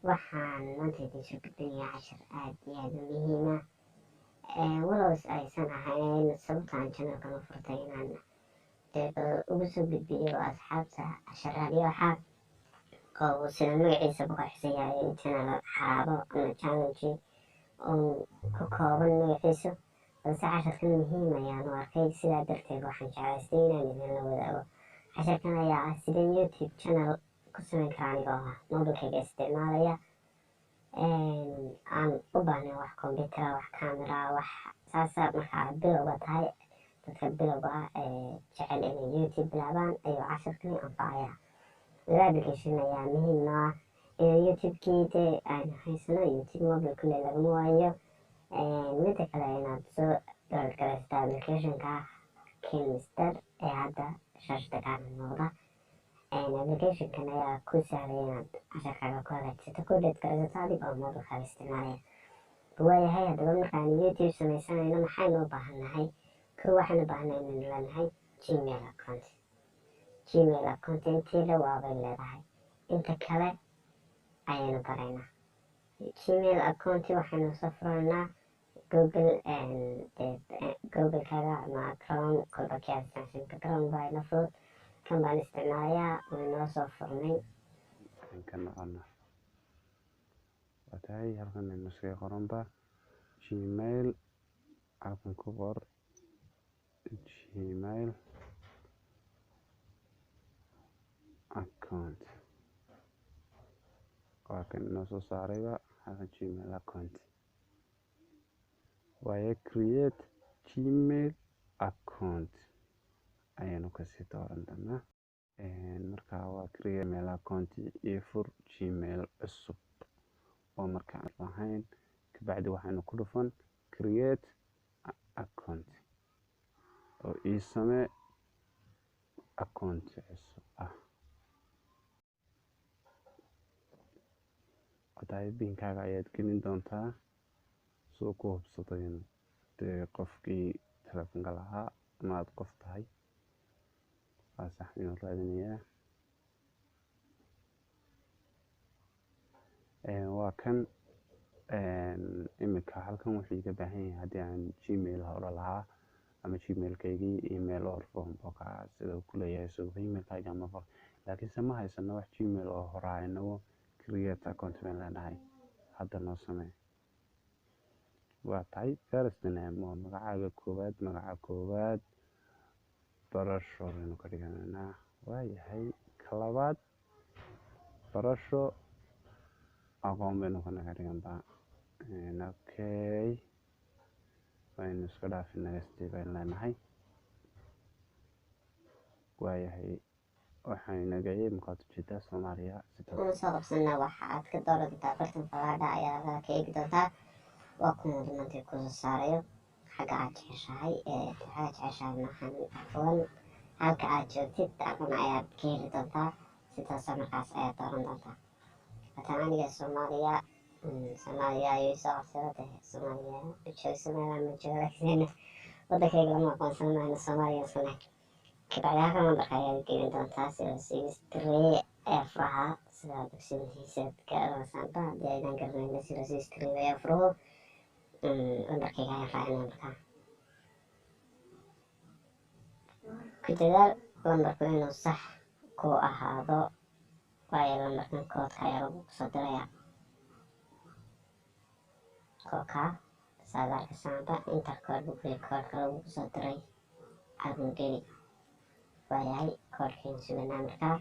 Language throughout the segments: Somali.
waxaan maanta idin soo gudbinayaa cashar aad iyo aad u muhiim ah walows aysan ahayn sababtaan channelkan u furtay inaan ugu soo gudbiyo asxaabta casharaadyo waxaa oo sida magaciisa ku qarxsan yahay channel xaabo ama challenge oo ku kooban magaciisu balse casharkan muhiim ayaan u arkay sidaa darteed waxaan jeclaystay inaan idinla wadaago casharkan ayaa ah sida YouTube channel ku samayn kara anigoo ah mobilkayga isticmaalaya aan u baahnayn wax computer wax camera wax saasa markaa bilowga tahay dadka bilowga ah jecel inay YouTube bilaabaan ayuu casharkani anfacaya laba application ayaa muhiim noo ah in YouTube-kii dee aan haysano YouTube mobile kule lagama waayo mida kale inaad soo download garaysta applicationka Kinester ee hadda shaashada kaaga muuqda applicationkan ayaa ku sahlaya inaad casharkaaga ku hagaajisato ku dheed garaysato adigoo mobilkaaga isticmaalaya waayahay haddaba markaan YouTube sameysanayno maxaynu u baahannahay waxaan u baahannahay inaynu leenahay Gmail account inteeda waabay leedahay inta kale ayaynu baraynaa Gmail account waxaynu soo furaynaa Google-kaaga ama Chrome kolba kii aad isticmaashay Chrome baa ina fudud kan baan isticmaalayaa wuu inoo soo furnay kan noqona watahay halkan aynu iskaga qoranba Gmail halkan ku qor Gmail account waa kan inoo soo saarayba halkan Gmail account waaye create Gmail account ayaynu kasii dooran doonaa markaa waa create Gmail account iyo fur Gmail cusub oo markaan lahayn kabacdi waxaynu ku dhufan create account oo ii samee account cusub ah watahay binkaaga ayaad gelin doontaa soo ku hubsato in dee qofkii telefonka lahaa ama aad qof tahay waa sax inuu raadinayaa waa kan imika halkan wuxuu iga baahan yahay haddii aan Gmail hore lahaa ama Gmailkaygii email or form oo kaa sida uu ku leeyahay soo emailkayga ama form laakiinse ma haysano wax Gmail oo horaa inagu create account meel leenahay hadda noo samee waa tahay first name oo magacaaga koowaad barasho aynu ka dhiganaynaa waayahay ka labaad barasho aqoon baynu ka dhigantaa okay waynu iska dhaafina next baynu leenahay waayahay waxayna gayay markaad ujeedaa Soomaaliya soo qabsanaa waxa aad ka doorataa bartan falaadha ayaa laga eegi doontaa waa kuma dumantii kusoo saarayo xagga aad jeceshahay maxan afwan halka aad joogtid aqoon ayaad ka heli doontaa sidaas markaas ayaad dooran doontaa haddana aniga Soomaaliya ayuu soo qabsaday Soomaaliya ma joogo laakiin wadankayga lama aqoonsan mayno Soomaaliya isnahay kabacdi halkan lambarka ayaad gelin doontaa 063 ee furaha sida dugsigiisa garanaysaanba haddii aydan garanayna 063 ee furuhu lambarkayga ayaan raacina markaa ku dadaal lambarku inuu sax ku ahaado waayo lambarkan koodka ayaa lagu soo dirayaa koodka saadaarka saamba interkood bukuya koodka lagu soo diray halkan geli waayahay koodkaynu suganaa markaa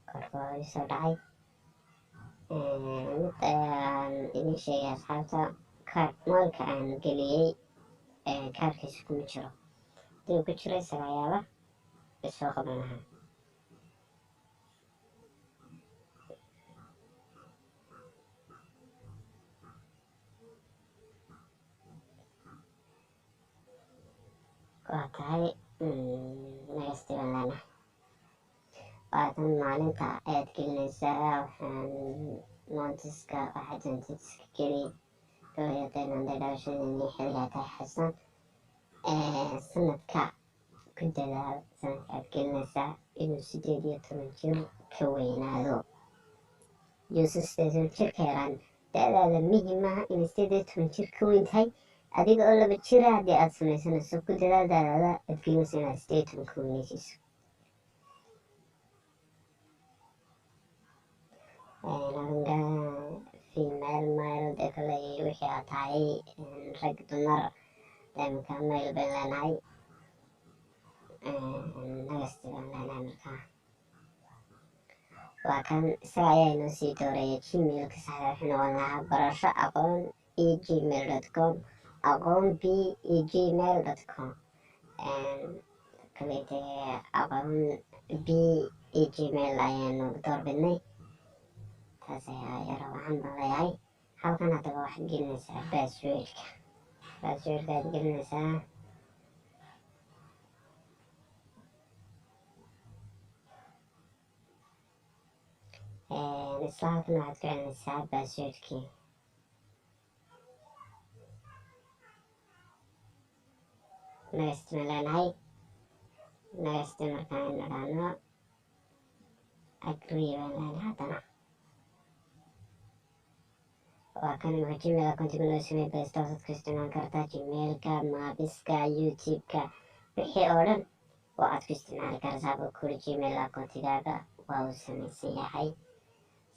koodka waa ii soo dhacay mid ayaan idin sheegay asxaabta moolka aan geliyey kaarkiisa kuma jiro hadii uu ku jiro isaga ayaaba isoo qaban lahaa waa tahay next baan leenahay waatan maalinta ayaad gelinaysaa waxaan noontiska waxaad noontiska geli dowladda dhalashadeenii xilligaa tahay xasan sanadka ku dadaal sanadka aad gelinaysaa inuu 18 jir ka weynaado. yuusan 18 jir ka yaraan. da-daada muhiim maaha inay 18 jir ka weyn tahay. adiga oo 2 jira haddii aad samaysanayso ku dadaal da-daada aad gelinayso inaad 18 ka weynaysiiso. aniga female male dee kale wixii aad tahay rag dumar iminka male baan leenahay. nagasti baan leenahay. markaa waa kan isaga ayaa inoo sii dooreeya gmailka saxda wuxuu noqon lahaa barasho aqoon gmail.com aqoon gmail.com kalete aqoon gmail ayaanu doorbidnay. taas ayaa yaro wacan baan leeyahay. halkan haddaba waxaad gelinaysaa passwordka aad gelinaysaa. isla halkan waxaad ku celinaysaa passwordkii. nagasti baan leenahay. nagasti markaan idhaahno agree baan leenahay. haddana waa kan imika gmail accountiga loo sameeyey playstore ku isticmaali kartaa. gmailka maabiska youtube-ka wixii oo dhan waa aad ku isticmaali kartaa. buu kuri gmail accountigaaga waa uu samaysan yahay.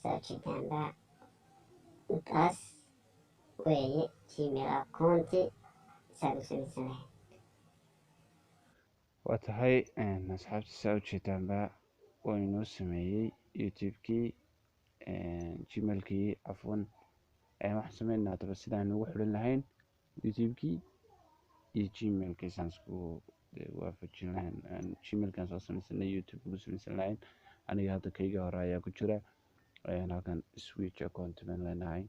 saa ujeedaanba intaas weeye gmail accounti saa u samaysan lahayd. waa tahay asxaabta saa ujeedaanba waa inoo sameeyey youtube-kii gmailkii cafwan. waxaan sameynaa haddaba sidaan ugu xidhan lahayn youtube-kii iyo gmailkii saan isku waafajin lahayn. gmailkaan soo samaysanay youtube ugu samaysan lahayn. aniga hadda kayga hore ayaa ku jira. halkan switch account baan leenahay.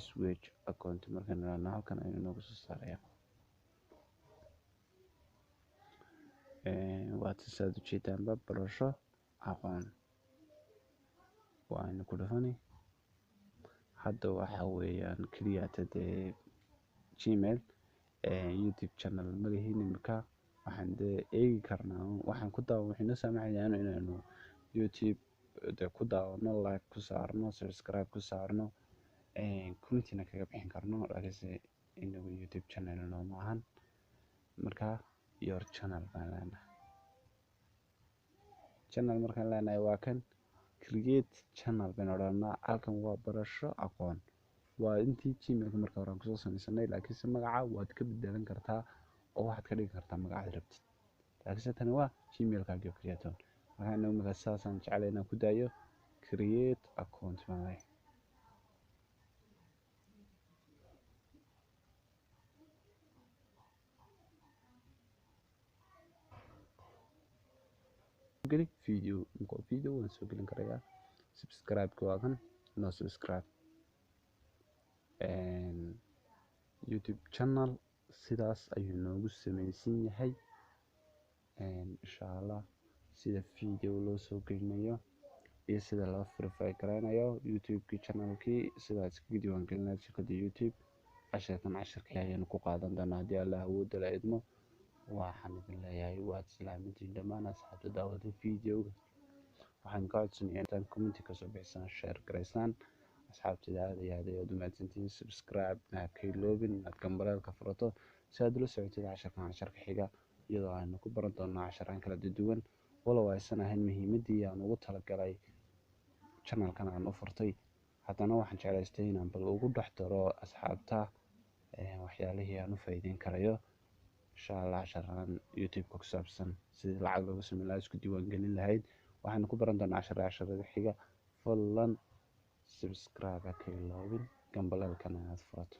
switch account markaan leenahay halkan ayuu noogu soo saaraya. waata saad ujeedaanba barasho aqoon waaynu ku dhufani. hadda waxa weeyaan keliya dee gmail youtube channel magahiin imika waxaan dee eegi karnaa waxaan ku daawan waxayna saamaxayaan inaanu youtube dee ku daawano like ku saarno subscribe ku saarno community-na kaga bixin karno. laakiinse inagu youtube channel nooma ahan. markaa your channel baan leenahay. channel markaan leenahay waa kan create channel baan odhanaa. halkan waa barasho aqoon waa intii gmailka marka hore aan kusoo samaysanay. laakiinse magaca waad ka bedelan kartaa oo waxaad ka dhigi kartaa magacaad rabtid. laakiinse tani waa gmailkaagii creator. markaa inagu markaa saasaan jeclay inaan ku daayo create account baan leeyahay. geli video waan soo gelin karayaa. subscribe-ka waa kan no subscribe. youtube channel sidaas ayuu noogu samaysan yahay. insha allah sida video loo soo gelinayo iyo sida loo verify garaynayo youtube-kii channelkii sidaad iskaga diiwaan gelinayd shirkadda youtube. casharkii ayaanu ku qaadan doonaa haddii allah awoodda la idmo. waxaan idin leeyahay waad islaamintiin dhammaan asxaabta daawaday videoga. waxaan ka codsanayaa intaan commenti kasoo bixisaan share garaysaan. asxaabtida aad iyo aad ayaad u mahadsantihiin. subscribe na ka iloobin inaad gambaleelka furato si aad ula socotid casharka xiga iyadoo aanu ku baran doonaa casharaan kala duwan. walow aysan ahayn muhiimadii aan ugu talagalay channelkan aan u furtay haddana waxaan jeclaystay inaan bal ugu dhex daro asxaabta waxyaalihii aan u faa'iideyn karayo. insha allah casharaan youtube-ka ku saabsan sidii lacag looga sameyn lahaa isku diiwaan gelin lahayd waxaanu ku baran doonaa casharada xiga. fadlan subscribe ha ka iloobin gambaleelkana aad furato.